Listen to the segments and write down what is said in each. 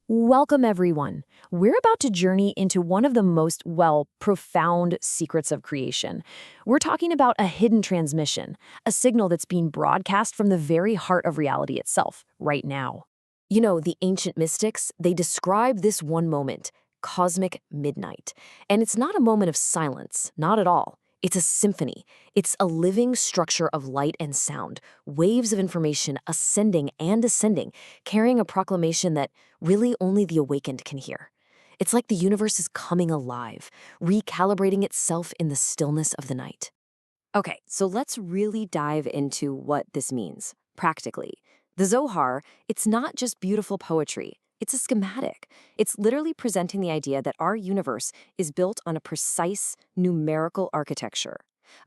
Welcome, everyone. We're about to journey into one of the most, profound secrets of creation. We're talking about a hidden transmission, a signal that's being broadcast from the very heart of reality itself, right now. You know, the ancient mystics, they describe this one moment, cosmic midnight. And it's not a moment of silence, not at all. It's a symphony. It's a living structure of light and sound, waves of information ascending and descending, carrying a proclamation that really only the awakened can hear. It's like the universe is coming alive, recalibrating itself in the stillness of the night. Okay, so let's really dive into what this means, practically. The Zohar, it's not just beautiful poetry. It's a schematic. It's literally presenting the idea that our universe is built on a precise numerical architecture,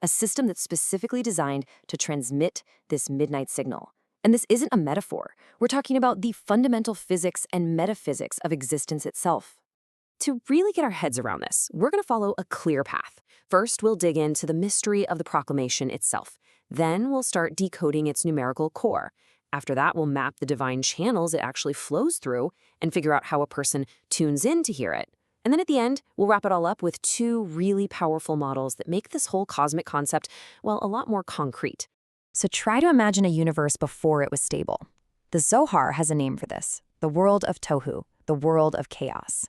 a system that's specifically designed to transmit this midnight signal. And this isn't a metaphor. We're talking about the fundamental physics and metaphysics of existence itself. To really get our heads around this, we're going to follow a clear path. First, we'll dig into the mystery of the proclamation itself. Then we'll start decoding its numerical core. After that, we'll map the divine channels it actually flows through and figure out how a person tunes in to hear it. And then at the end, we'll wrap it all up with two really powerful models that make this whole cosmic concept, a lot more concrete. So try to imagine a universe before it was stable. The Zohar has a name for this, the world of Tohu, the world of chaos.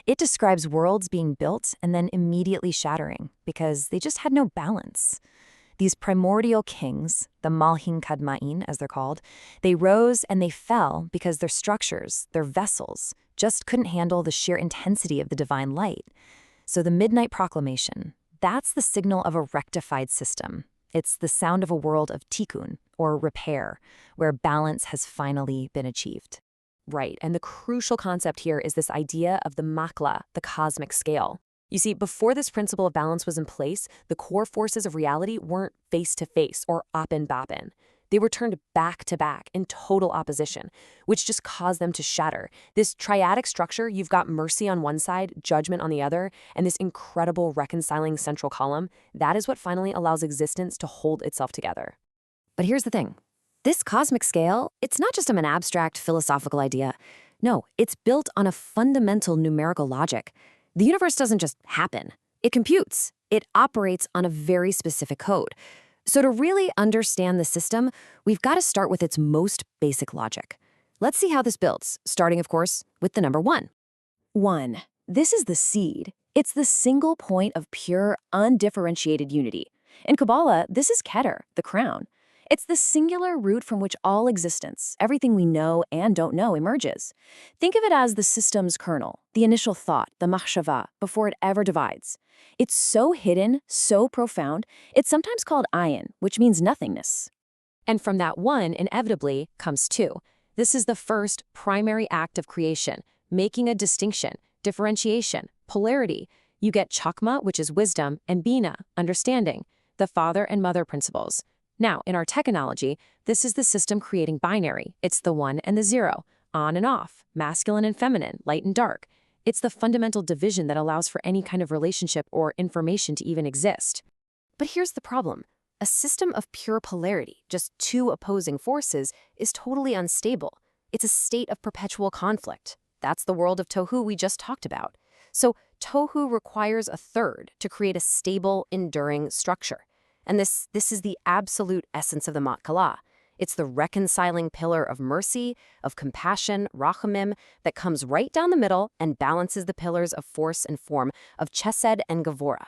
It describes worlds being built and then immediately shattering because they just had no balance. These primordial kings, the Malhin Kadma'in as they're called, they rose and they fell because their structures, their vessels, just couldn't handle the sheer intensity of the divine light. So the midnight proclamation, that's the signal of a rectified system. It's the sound of a world of Tikkun, or repair, where balance has finally been achieved. Right, and the crucial concept here is this idea of the makla, the cosmic scale. You see, before this principle of balance was in place, the core forces of reality weren't face-to-face or oppen-boppen. They were turned back-to-back in total opposition, which just caused them to shatter. This triadic structure, you've got mercy on one side, judgment on the other, and this incredible reconciling central column, that is what finally allows existence to hold itself together. But here's the thing. This cosmic scale, it's not just an abstract philosophical idea. No, it's built on a fundamental numerical logic. The universe doesn't just happen. It computes. It operates on a very specific code. So to really understand the system, we've got to start with its most basic logic. Let's see how this builds, starting, of course, with the number 1. 1. This is the seed. It's the single point of pure, undifferentiated unity. In Kabbalah, this is Keter, the crown. It's the singular root from which all existence, everything we know and don't know, emerges. Think of it as the system's kernel, the initial thought, the machshava, before it ever divides. It's so hidden, so profound, it's sometimes called ayin, which means nothingness. And from that 1, inevitably, comes 2. This is the first primary act of creation, making a distinction, differentiation, polarity. You get chakma, which is wisdom, and bina, understanding, the father and mother principles. Now, in our tech analogy, this is the system creating binary. It's the 1 and the 0, on and off, masculine and feminine, light and dark. It's the fundamental division that allows for any kind of relationship or information to even exist. But here's the problem. A system of pure polarity, just two opposing forces, is totally unstable. It's a state of perpetual conflict. That's the world of Tohu we just talked about. So Tohu requires a third to create a stable, enduring structure. And this is the absolute essence of the Makala. It's the reconciling pillar of mercy, of compassion, rachamim, that comes right down the middle and balances the pillars of force and form, of chesed and gevura.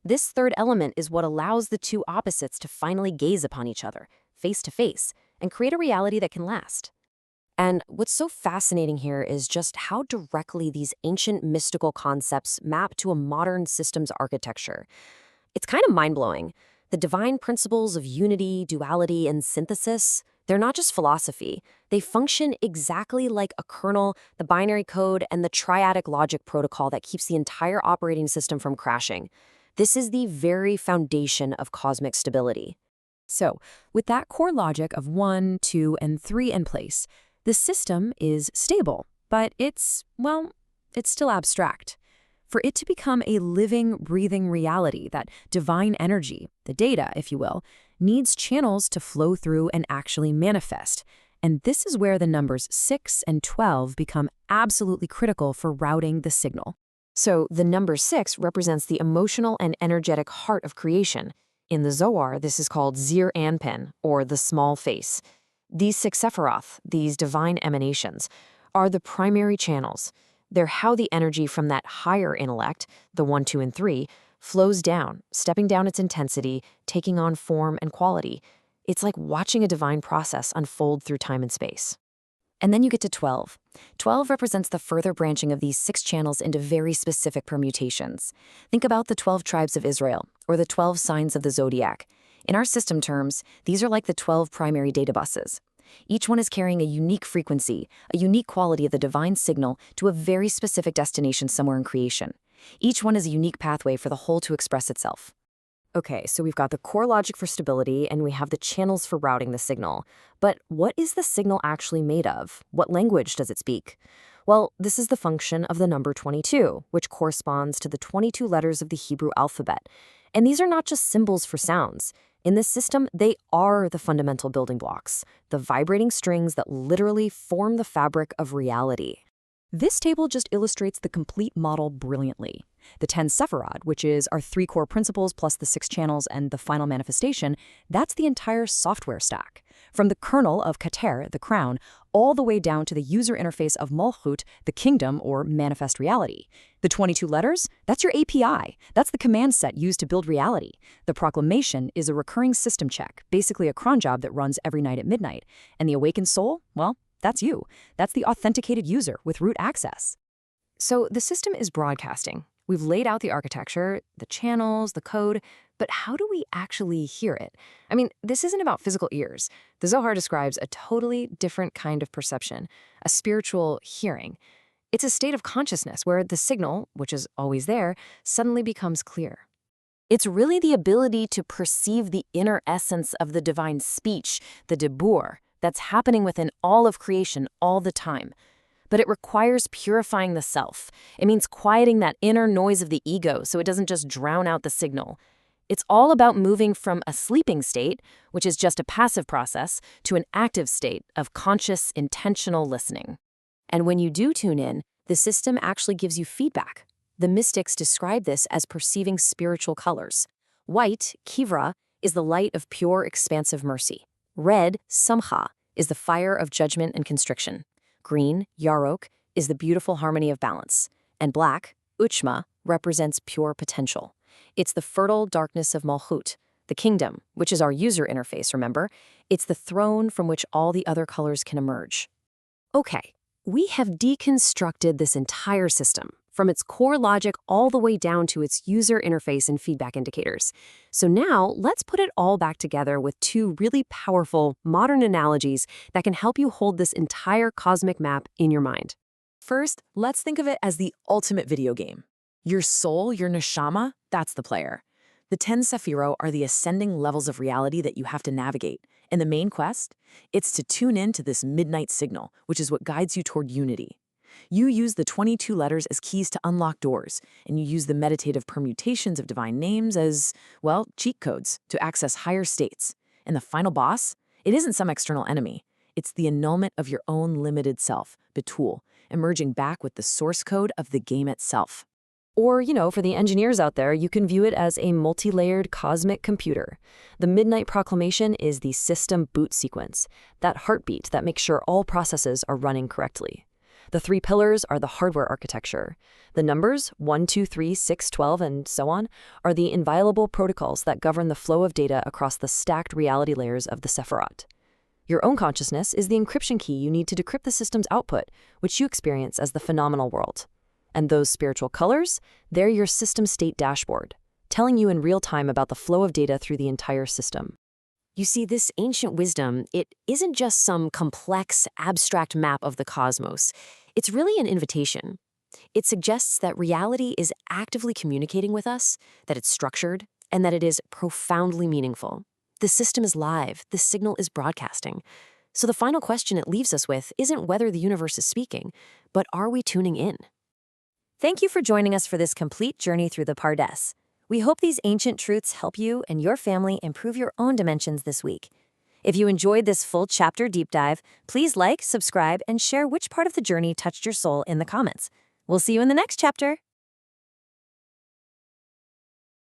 This third element is what allows the two opposites to finally gaze upon each other, face to face, and create a reality that can last. And what's so fascinating here is just how directly these ancient mystical concepts map to a modern systems architecture. It's kind of mind-blowing. The divine principles of unity, duality, and synthesis, they're not just philosophy. They function exactly like a kernel, the binary code, and the triadic logic protocol that keeps the entire operating system from crashing. This is the very foundation of cosmic stability. So, with that core logic of 1, 2, and 3 in place, the system is stable, but it's still abstract. For it to become a living, breathing reality, that divine energy, the data, if you will, needs channels to flow through and actually manifest. And this is where the numbers 6 and 12 become absolutely critical for routing the signal. So the number 6 represents the emotional and energetic heart of creation. In the Zohar, this is called Zir Anpin, or the small face. These 6 Sephiroth, these divine emanations, are the primary channels. They're how the energy from that higher intellect, the 1, 2, and 3, flows down, stepping down its intensity, taking on form and quality. It's like watching a divine process unfold through time and space. And then you get to 12. 12 represents the further branching of these 6 channels into very specific permutations. Think about the 12 tribes of Israel, or the 12 signs of the zodiac. In our system terms, these are like the 12 primary data buses. Each one is carrying a unique frequency, a unique quality of the divine signal to a very specific destination somewhere in creation. Each one is a unique pathway for the whole to express itself. Okay, so we've got the core logic for stability, and we have the channels for routing the signal. But what is the signal actually made of? What language does it speak? Well, this is the function of the number 22, which corresponds to the 22 letters of the Hebrew alphabet. And these are not just symbols for sounds. In this system, they are the fundamental building blocks, the vibrating strings that literally form the fabric of reality. This table just illustrates the complete model brilliantly. The 10 Sephiroth, which is our 3 core principles plus the 6 channels and the final manifestation, that's the entire software stack. From the kernel of Keter, the crown, all the way down to the user interface of Malchut, the kingdom or manifest reality. The 22 letters, that's your API. That's the command set used to build reality. The proclamation is a recurring system check, basically a cron job that runs every night at midnight. And the awakened soul, well, that's you. That's the authenticated user with root access. So the system is broadcasting. We've laid out the architecture, the channels, the code, but how do we actually hear it? I mean, this isn't about physical ears. The Zohar describes a totally different kind of perception, a spiritual hearing. It's a state of consciousness where the signal, which is always there, suddenly becomes clear. It's really the ability to perceive the inner essence of the divine speech, the dibur, that's happening within all of creation all the time. But it requires purifying the self. It means quieting that inner noise of the ego so it doesn't just drown out the signal. It's all about moving from a sleeping state, which is just a passive process, to an active state of conscious, intentional listening. And when you do tune in, the system actually gives you feedback. The mystics describe this as perceiving spiritual colors. White, kivra, is the light of pure, expansive mercy. Red, samcha, is the fire of judgment and constriction. Green, yarok, is the beautiful harmony of balance. And black, uchma, represents pure potential. It's the fertile darkness of Malchut, the kingdom, which is our user interface, remember? It's the throne from which all the other colors can emerge. Okay, we have deconstructed this entire system, from its core logic all the way down to its user interface and feedback indicators. So now, let's put it all back together with 2 really powerful, modern analogies that can help you hold this entire cosmic map in your mind. First, let's think of it as the ultimate video game. Your soul, your neshama, that's the player. The 10 Sephiro are the ascending levels of reality that you have to navigate. And the main quest? It's to tune in to this midnight signal, which is what guides you toward unity. You use the 22 letters as keys to unlock doors, and you use the meditative permutations of divine names as, well, cheat codes to access higher states. And the final boss? It isn't some external enemy. It's the annulment of your own limited self, Betul, emerging back with the source code of the game itself. Or, for the engineers out there, you can view it as a multi-layered cosmic computer. The Midnight Proclamation is the system boot sequence, that heartbeat that makes sure all processes are running correctly. The 3 pillars are the hardware architecture. The numbers, 1, 2, 3, 6, 12, and so on, are the inviolable protocols that govern the flow of data across the stacked reality layers of the Sephiroth. Your own consciousness is the encryption key you need to decrypt the system's output, which you experience as the phenomenal world. And those spiritual colors, they're your system state dashboard, telling you in real time about the flow of data through the entire system. You see, this ancient wisdom, it isn't just some complex, abstract map of the cosmos. It's really an invitation. It suggests that reality is actively communicating with us, that it's structured, and that it is profoundly meaningful. The system is live, the signal is broadcasting. So the final question it leaves us with isn't whether the universe is speaking, but are we tuning in? Thank you for joining us for this complete journey through the Pardes. We hope these ancient truths help you and your family improve your own dimensions this week. If you enjoyed this full chapter deep dive, please like, subscribe, and share which part of the journey touched your soul in the comments. We'll see you in the next chapter.